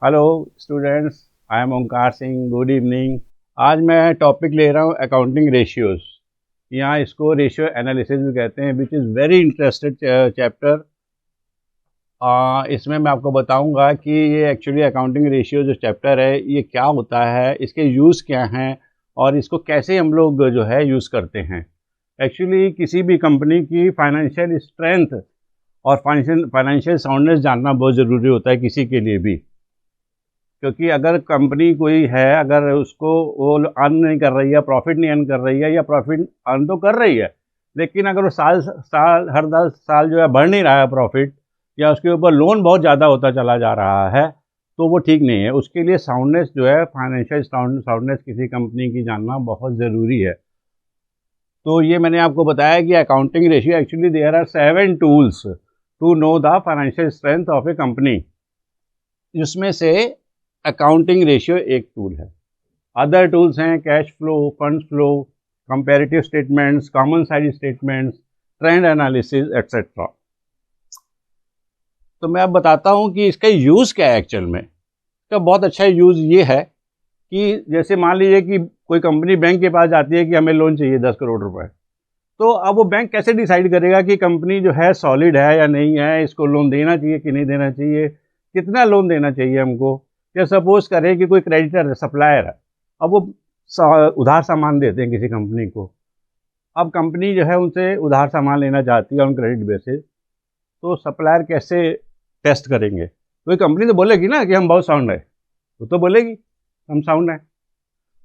Hello students, I am Omkar Singh. Good evening. आज मैं topic ले रहा हूँ अकाउंटिंग रेशियोज। यहाँ इसको रेशियो एनालिसिस भी कहते हैं, which is very interested chapter. इसमें मैं आपको बताऊंगा कि ये एक्चुअली अकाउंटिंग रेशियो जो चैप्टर है ये क्या होता है, इसके यूज़ क्या हैं और इसको कैसे हम लोग जो है यूज़ करते हैं। एक्चुअली किसी भी कंपनी की फाइनेंशियल स्ट्रेंथ और फाइनेंशियल साउंडनेस जानना बहुत ज़रूरी होता है किसी के लिए भी। क्योंकि अगर कंपनी कोई है, अगर उसको वो अर्न नहीं कर रही है, प्रॉफिट नहीं अर्न कर रही है, या प्रॉफिट अर्न तो कर रही है लेकिन अगर वो साल साल हर 10 साल जो है बढ़ नहीं रहा है प्रॉफिट, या उसके ऊपर लोन बहुत ज़्यादा होता चला जा रहा है, तो वो ठीक नहीं है। उसके लिए साउंडनेस जो है, फाइनेंशियल साउंडनेस किसी कंपनी की जानना बहुत ज़रूरी है। तो ये मैंने आपको बताया कि accounting ratio, actually there are 7 tools to know the financial strength of a company, जिसमें से अकाउंटिंग रेशियो एक टूल है। अदर टूल्स हैं cash flow, fund flow, comparative statements, common size statements, trend analysis etcetera. तो मैं अब बताता हूँ कि इसका यूज़ क्या है। एक्चुअल में इसका बहुत अच्छा यूज़ ये है कि जैसे मान लीजिए कि कोई कंपनी बैंक के पास जाती है कि हमें लोन चाहिए 10 करोड़ रुपए। तो अब वो बैंक कैसे डिसाइड करेगा कि कंपनी जो है सॉलिड है या नहीं है, इसको लोन देना चाहिए कि नहीं देना चाहिए, कितना लोन देना चाहिए हमको। या सपोज करें कि कोई क्रेडिटर है, सप्लायर है, अब वो उधार सामान देते हैं किसी कंपनी को। अब कंपनी जो है उनसे उधार सामान लेना चाहती है ऑन क्रेडिट बेसिस, तो सप्लायर कैसे टेस्ट करेंगे? कोई कंपनी तो बोलेगी ना कि हम बहुत साउंड है, वो तो बोलेगी हम साउंड है,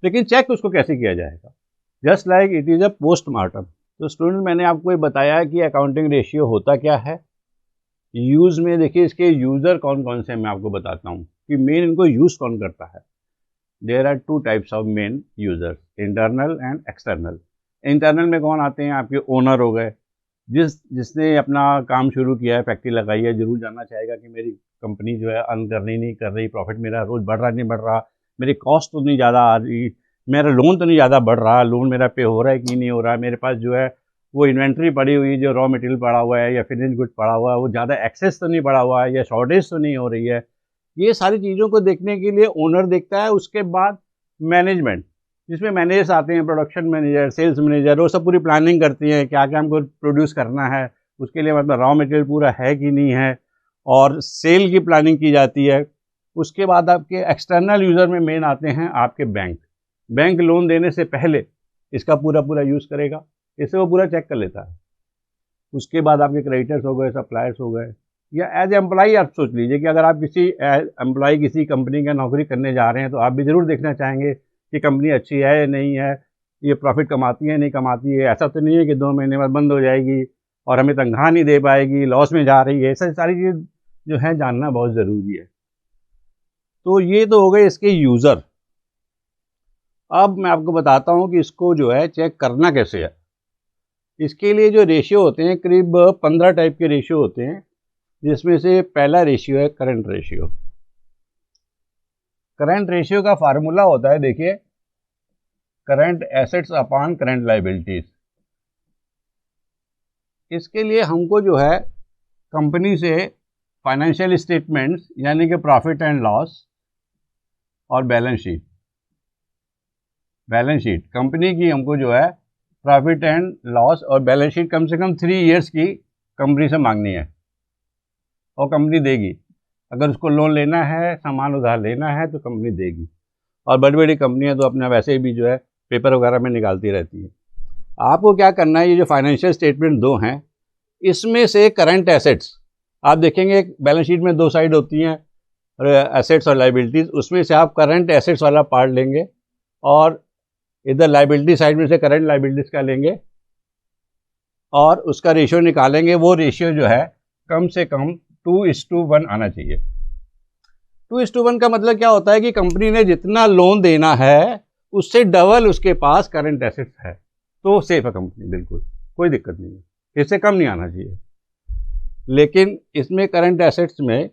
लेकिन चेक उसको कैसे किया जाएगा? Just like it is a postmortem. तो स्टूडेंट, मैंने आपको ये बताया कि अकाउंटिंग रेशियो होता क्या है। यूज़ में देखिए, इसके यूज़र कौन कौन से हैं मैं आपको बताता हूँ कि मेन इनको यूज़ कौन करता है। There are 2 types of main users, internal and external. Internal में कौन आते हैं? आपके ओनर हो गए। जिसने अपना काम शुरू किया है, फैक्ट्री लगाई है, ज़रूर जानना चाहेगा कि मेरी कंपनी जो है अर्न कर रही नहीं कर रही, प्रॉफिट मेरा रोज़ बढ़ रहा नहीं बढ़ रहा, मेरी कॉस्ट तो नहीं ज़्यादा आ रही, मेरा लोन तो नहीं ज़्यादा बढ़ रहा, लोन मेरा पे हो रहा है कि नहीं हो रहा, मेरे पास जो है वो इन्वेंट्री पड़ी हुई, जो रॉ मटेरियल पड़ा हुआ है या फिनिश गुड पड़ा हुआ है, वो ज़्यादा एक्सेस तो नहीं पड़ा हुआ है, या शॉर्टेज तो नहीं हो रही है। ये सारी चीज़ों को देखने के लिए ओनर देखता है। उसके बाद मैनेजमेंट, जिसमें मैनेजर्स आते हैं, प्रोडक्शन मैनेजर, सेल्स मैनेजर, वो सब पूरी प्लानिंग करती हैं क्या क्या हमको प्रोड्यूस करना है, उसके लिए मतलब रॉ मटेरियल पूरा है कि नहीं है, और सेल की प्लानिंग की जाती है। उसके बाद आपके एक्सटर्नल यूज़र में मेन आते हैं आपके बैंक। बैंक लोन देने से पहले इसका पूरा पूरा यूज़ करेगा, इसे वो पूरा चेक कर लेता है। उसके बाद आपके क्रेडिटर्स हो गए, सप्लायर्स हो गए, या एज एम्प्लॉई आप सोच लीजिए कि अगर आप किसी एम्प्लॉई किसी कंपनी का नौकरी करने जा रहे हैं, तो आप भी ज़रूर देखना चाहेंगे कि कंपनी अच्छी है या नहीं है, ये प्रॉफिट कमाती है नहीं कमाती है, ऐसा तो नहीं है कि 2 महीने बाद बंद हो जाएगी और हमें तनख्वाह नहीं दे पाएगी, लॉस में जा रही है। ऐसा सारी चीज़ जो है जानना बहुत ज़रूरी है। तो ये तो हो गए इसके यूज़र। अब मैं आपको बताता हूँ कि इसको जो है चेक करना कैसे है। इसके लिए जो रेशियो होते हैं, करीब 15 टाइप के रेशियो होते हैं, जिसमें से पहला रेशियो है करंट रेशियो। करंट रेशियो का फार्मूला होता है, देखिए, current assets upon current liabilities. इसके लिए हमको जो है कंपनी से फाइनेंशियल स्टेटमेंट्स, यानी कि प्रॉफिट एंड लॉस, और बैलेंस शीट कंपनी की हमको जो है प्रॉफिट एंड लॉस और बैलेंस शीट कम से कम 3 ईयर्स की कंपनी से मांगनी है, और कंपनी देगी। अगर उसको लोन लेना है, सामान उधार लेना है, तो कंपनी देगी। और बड़ी बड़ी कंपनियां तो अपना वैसे भी जो है पेपर वगैरह में निकालती रहती है। आपको क्या करना है, ये जो फाइनेंशियल स्टेटमेंट दो हैं, इसमें से करंट एसेट्स आप देखेंगे, बैलेंस शीट में 2 साइड होती हैं, एसेट्स और लाइबिलिटीज़। उसमें से आप करंट एसेट्स वाला पार्ट लेंगे और इधर लाइबिलिटी साइड में से करंट लाइबिलिटीज़ का लेंगे और उसका रेशियो निकालेंगे। वो रेशियो जो है कम से कम 2:1 आना चाहिए। 2:1 का मतलब क्या होता है कि कंपनी ने जितना लोन देना है उससे डबल उसके पास करंट एसेट्स है, तो सेफ है कंपनी, बिल्कुल कोई दिक्कत नहीं है, इससे कम नहीं आना चाहिए। लेकिन इसमें करंट एसेट्स में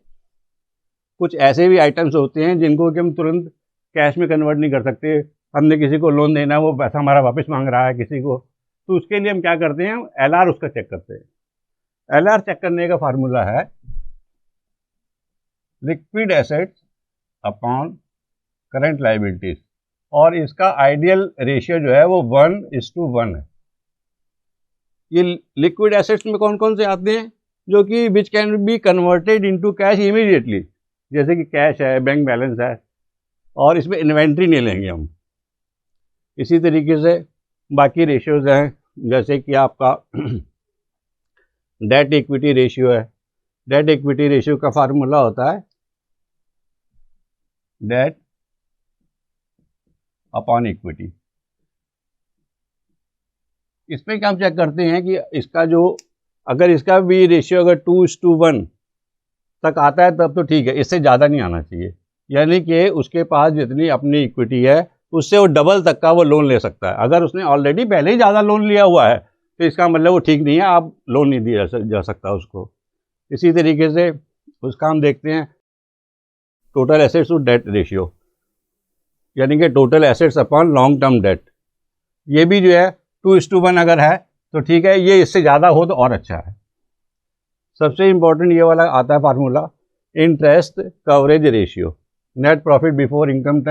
कुछ ऐसे भी आइटम्स होते हैं जिनको कि हम तुरंत कैश में कन्वर्ट नहीं कर सकते। हमने किसी को लोन देना है, वो पैसा हमारा वापस मांग रहा है किसी को, तो उसके लिए हम क्या करते हैं, एलआर उसका चेक करते हैं। एलआर चेक करने का फार्मूला है liquid assets upon current liabilities, और इसका आइडियल रेशियो जो है वो 1:1 है। ये लिक्विड एसेट्स में कौन कौन से आते हैं, जो कि which can be converted into cash immediately, जैसे कि कैश है, बैंक बैलेंस है, और इसमें इन्वेंट्री नहीं लेंगे हम। इसी तरीके से बाकी रेशियोज हैं, जैसे कि आपका डेट इक्विटी रेशियो है। डेट इक्विटी रेशियो का फार्मूला होता है डेट अपॉन इक्विटी। इसमें क्या हम चेक करते हैं कि इसका जो, अगर इसका भी रेशियो अगर 2:1 तक आता है तब तो ठीक है, इससे ज़्यादा नहीं आना चाहिए। यानी कि उसके पास जितनी अपनी इक्विटी है उससे वो डबल तक का वो लोन ले सकता है। अगर उसने ऑलरेडी पहले ही ज़्यादा लोन लिया हुआ है तो इसका मतलब वो ठीक नहीं है, आप लोन नहीं दिया जा सकता उसको। इसी तरीके से उसका हम देखते हैं total assets to debt ratio, यानी कि total assets upon long term debt. ये भी जो है 2:1 अगर है तो ठीक है, ये इससे ज़्यादा हो तो और अच्छा है। सबसे इम्पोर्टेंट ये वाला आता है formula, interest coverage ratio, net profit before income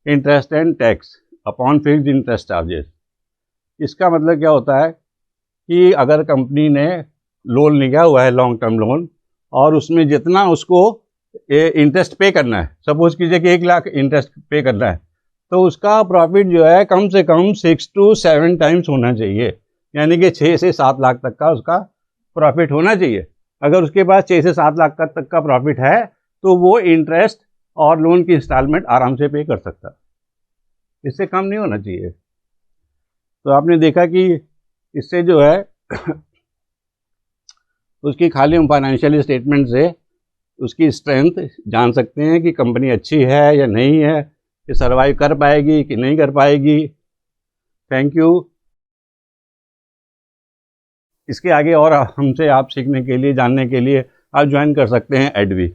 interest and tax upon fixed interest charges. इसका मतलब क्या होता है कि अगर कंपनी ने लोन लिया हुआ है लॉन्ग टर्म लोन, और उसमें जितना उसको इंटरेस्ट पे करना है, सपोज कीजिए कि 1 लाख इंटरेस्ट पे करना है, तो उसका प्रॉफिट जो है कम से कम 6 to 7 टाइम्स होना चाहिए, यानी कि 6 से 7 लाख तक का उसका प्रॉफिट होना चाहिए। अगर उसके पास 6 से 7 लाख तक का प्रॉफिट है तो वो इंटरेस्ट और लोन की इंस्टॉलमेंट आराम से पे कर सकता है, इससे कम नहीं होना चाहिए। तो आपने देखा कि इससे जो है उसकी खाली हम फाइनेंशियल स्टेटमेंट से उसकी स्ट्रेंथ जान सकते हैं कि कंपनी अच्छी है या नहीं है, कि सर्वाइव कर पाएगी कि नहीं कर पाएगी। Thank you. इसके आगे और हमसे आप सीखने के लिए, जानने के लिए आप ज्वाइन कर सकते हैं एडवी।